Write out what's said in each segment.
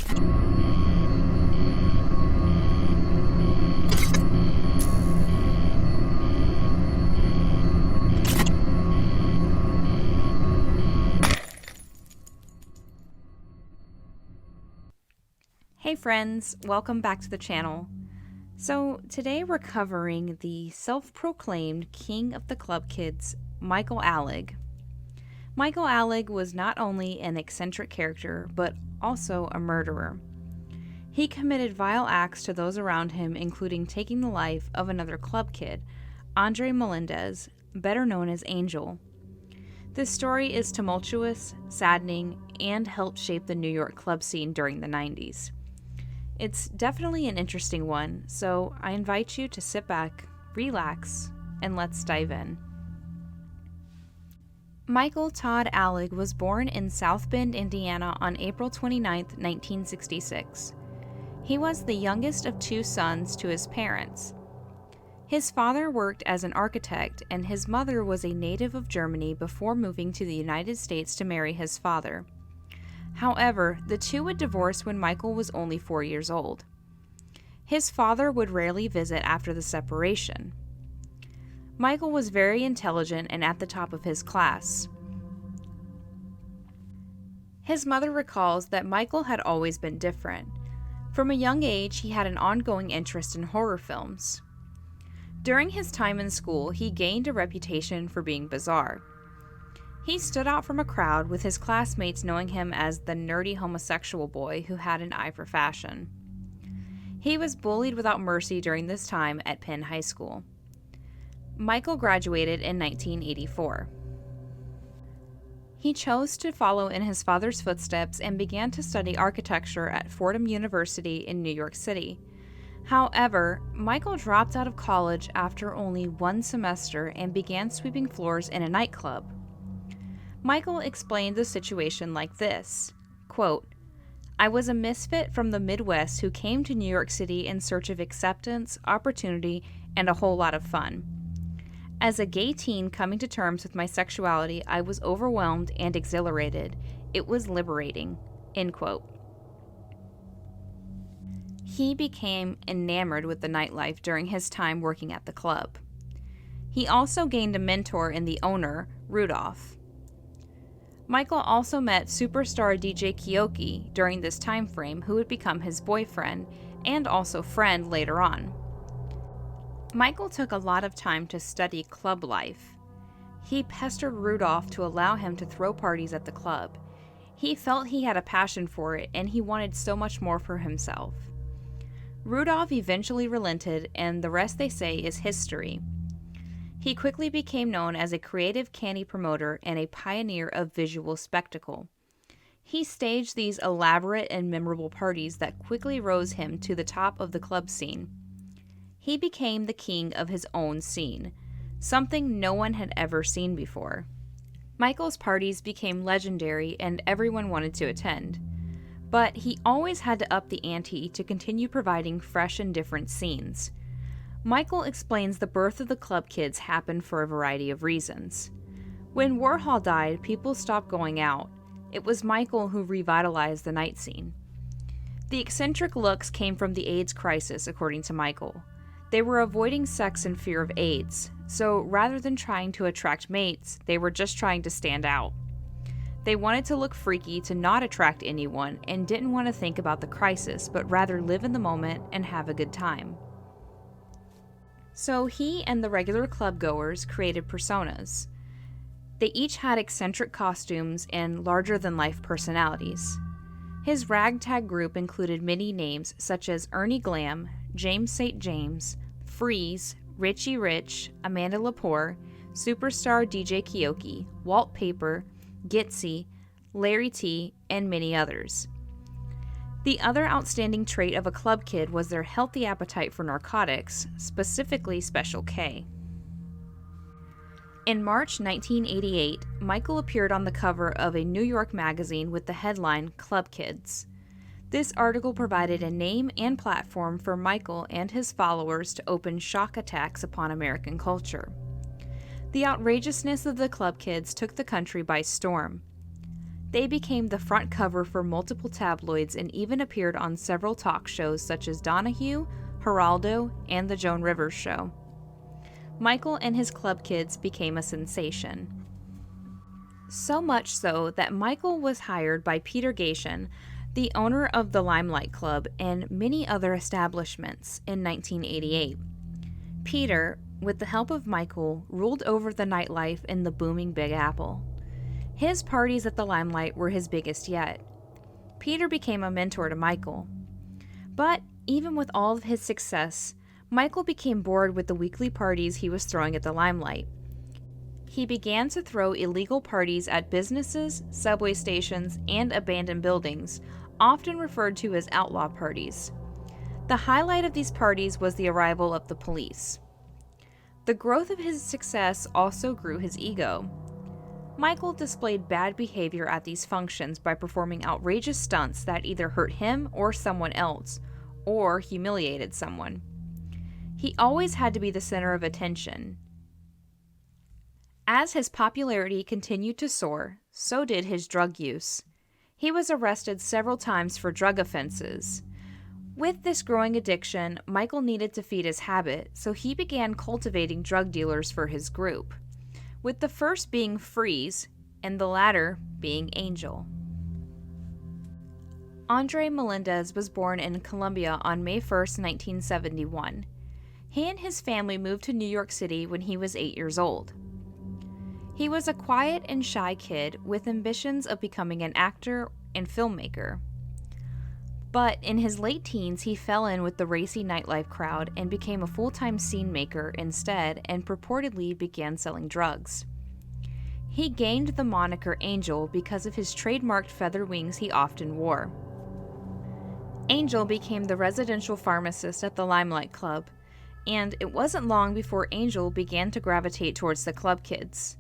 Hey friends, welcome back to the channel. So today we're covering the self-proclaimed king of the club kids, Michael Alig. Michael Alig was not only an eccentric character, but also a murderer. He committed vile acts to those around him, including taking the life of another club kid, Andre Melendez, better known as Angel. This story is tumultuous, saddening, and helped shape the New York club scene during the 90s. It's definitely an interesting one, so I invite you to sit back, relax, and let's dive in. Michael Todd Alig was born in South Bend, Indiana on April 29, 1966. He was the youngest of two sons to his parents. His father worked as an architect, and his mother was a native of Germany before moving to the United States to marry his father. However, the two would divorce when Michael was only 4 years old. His father would rarely visit after the separation. Michael was very intelligent and at the top of his class. His mother recalls that Michael had always been different. From a young age, he had an ongoing interest in horror films. During his time in school, he gained a reputation for being bizarre. He stood out from a crowd, with his classmates knowing him as the nerdy homosexual boy who had an eye for fashion. He was bullied without mercy during this time at Penn High School. Michael graduated in 1984. He chose to follow in his father's footsteps and began to study architecture at Fordham University in New York City. However, Michael dropped out of college after only one semester and began sweeping floors in a nightclub. Michael explained the situation like this, quote, "I was a misfit from the Midwest who came to New York City in search of acceptance, opportunity, and a whole lot of fun. As a gay teen coming to terms with my sexuality, I was overwhelmed and exhilarated. It was liberating," end quote. He became enamored with the nightlife during his time working at the club. He also gained a mentor in the owner, Rudolph. Michael also met superstar DJ Keoki during this time frame, who would become his boyfriend and also friend later on. Michael took a lot of time to study club life. He pestered Rudolph to allow him to throw parties at the club. He felt he had a passion for it, and he wanted so much more for himself. Rudolph eventually relented, and the rest, they say, is history. He quickly became known as a creative candy promoter and a pioneer of visual spectacle. He staged these elaborate and memorable parties that quickly rose him to the top of the club scene. He became the king of his own scene, something no one had ever seen before. Michael's parties became legendary and everyone wanted to attend. But he always had to up the ante to continue providing fresh and different scenes. Michael explains the birth of the club kids happened for a variety of reasons. When Warhol died, people stopped going out. It was Michael who revitalized the night scene. The eccentric looks came from the AIDS crisis, according to Michael. They were avoiding sex in fear of AIDS, so rather than trying to attract mates, they were just trying to stand out. They wanted to look freaky to not attract anyone and didn't want to think about the crisis, but rather live in the moment and have a good time. So he and the regular club goers created personas. They each had eccentric costumes and larger-than-life personalities. His ragtag group included many names such as Ernie Glam, James St. James, Freeze, Richie Rich, Amanda Lepore, superstar DJ Keoki, Walt Paper, Gitsy, Larry T, and many others. The other outstanding trait of a club kid was their healthy appetite for narcotics, specifically Special K. In March 1988, Michael appeared on the cover of a New York magazine with the headline Club Kids. This article provided a name and platform for Michael and his followers to open shock attacks upon American culture. The outrageousness of the Club Kids took the country by storm. They became the front cover for multiple tabloids and even appeared on several talk shows such as Donahue, Geraldo, and The Joan Rivers Show. Michael and his club kids became a sensation. So much so that Michael was hired by Peter Gatien, the owner of the Limelight Club and many other establishments, in 1988. Peter, with the help of Michael, ruled over the nightlife in the booming Big Apple. His parties at the Limelight were his biggest yet. Peter became a mentor to Michael. But even with all of his success, Michael became bored with the weekly parties he was throwing at the Limelight. He began to throw illegal parties at businesses, subway stations, and abandoned buildings, often referred to as outlaw parties. The highlight of these parties was the arrival of the police. The growth of his success also grew his ego. Michael displayed bad behavior at these functions by performing outrageous stunts that either hurt him or someone else, or humiliated someone. He always had to be the center of attention. As his popularity continued to soar, so did his drug use. He was arrested several times for drug offenses. With this growing addiction, Michael needed to feed his habit, so he began cultivating drug dealers for his group, with the first being Freeze and the latter being Angel. Andre Melendez was born in Colombia on May 1, 1971. He and his family moved to New York City when he was 8 years old. He was a quiet and shy kid with ambitions of becoming an actor and filmmaker. But in his late teens, he fell in with the racy nightlife crowd and became a full-time scene maker instead and purportedly began selling drugs. He gained the moniker Angel because of his trademarked feather wings he often wore. Angel became the residential pharmacist at the Limelight Club, and it wasn't long before Angel began to gravitate towards the club kids.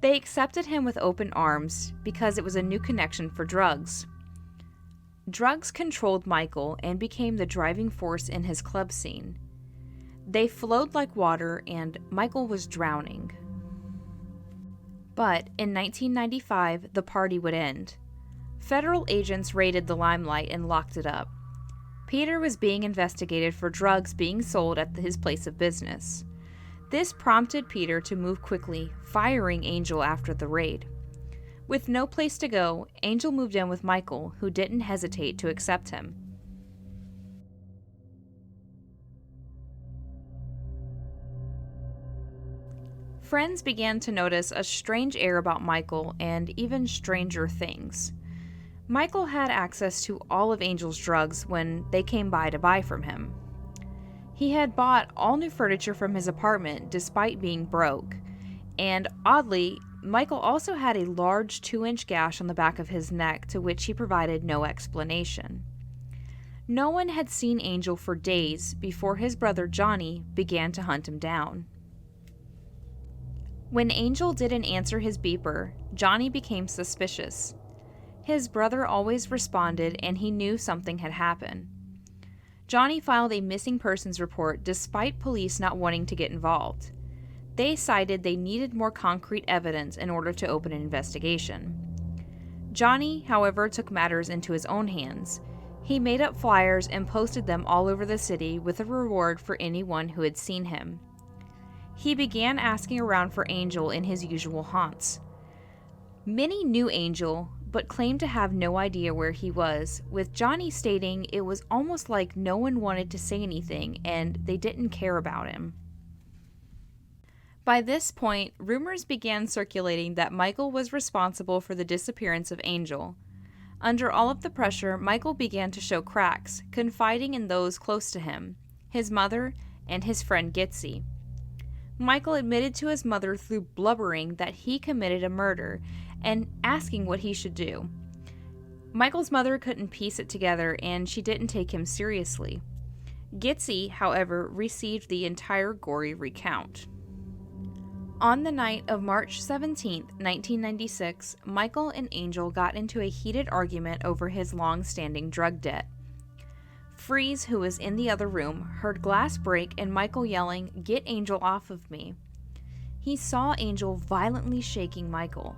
They accepted him with open arms because it was a new connection for drugs. Drugs controlled Michael and became the driving force in his club scene. They flowed like water and Michael was drowning. But in 1995, the party would end. Federal agents raided the Limelight and locked it up. Peter was being investigated for drugs being sold at his place of business. This prompted Peter to move quickly, firing Angel after the raid. With no place to go, Angel moved in with Michael, who didn't hesitate to accept him. Friends began to notice a strange air about Michael and even stranger things. Michael had access to all of Angel's drugs when they came by to buy from him. He had bought all new furniture from his apartment despite being broke, and oddly, Michael also had a large 2-inch gash on the back of his neck to which he provided no explanation. No one had seen Angel for days before his brother Johnny began to hunt him down. When Angel didn't answer his beeper, Johnny became suspicious. His brother always responded and he knew something had happened. Johnny filed a missing persons report despite police not wanting to get involved. They cited they needed more concrete evidence in order to open an investigation. Johnny, however, took matters into his own hands. He made up flyers and posted them all over the city with a reward for anyone who had seen him. He began asking around for Angel in his usual haunts. Many knew Angel, but claimed to have no idea where he was, with Johnny stating it was almost like no one wanted to say anything and they didn't care about him. By this point, rumors began circulating that Michael was responsible for the disappearance of Angel. Under all of the pressure, Michael began to show cracks, confiding in those close to him, his mother and his friend Gitsy. Michael admitted to his mother through blubbering that he committed a murder and asking what he should do. Michael's mother couldn't piece it together and she didn't take him seriously. Gitsy, however, received the entire gory recount. On the night of March 17, 1996, Michael and Angel got into a heated argument over his long-standing drug debt. Freeze, who was in the other room, heard glass break and Michael yelling, "Get Angel off of me." He saw Angel violently shaking Michael.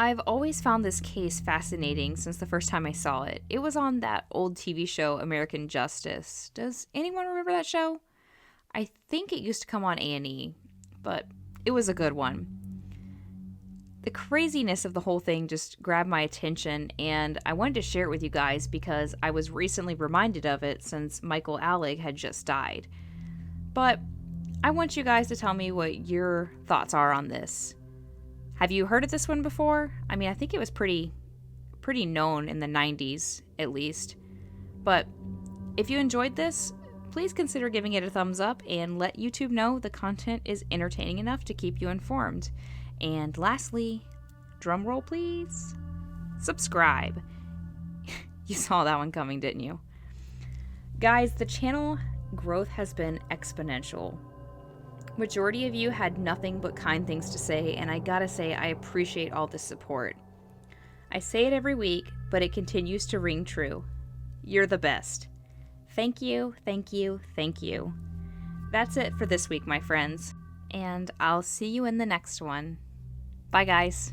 I've always found this case fascinating since the first time I saw it. It was on that old TV show American Justice. Does anyone remember that show? I think it used to come on A&E, but it was a good one. The craziness of the whole thing just grabbed my attention, and I wanted to share it with you guys because I was recently reminded of it since Michael Alig had just died. But I want you guys to tell me what your thoughts are on this. Have you heard of this one before? I mean, I think it was pretty known in the 90s, at least. But if you enjoyed this, please consider giving it a thumbs up and let YouTube know the content is entertaining enough to keep you informed. And lastly, drum roll please, subscribe. You saw that one coming, didn't you? Guys, the channel growth has been exponential. Majority of you had nothing but kind things to say, and I gotta say I appreciate all the support. I say it every week, but it continues to ring true. You're the best. Thank you, thank you, thank you. That's it for this week, my friends, and I'll see you in the next one. Bye, guys.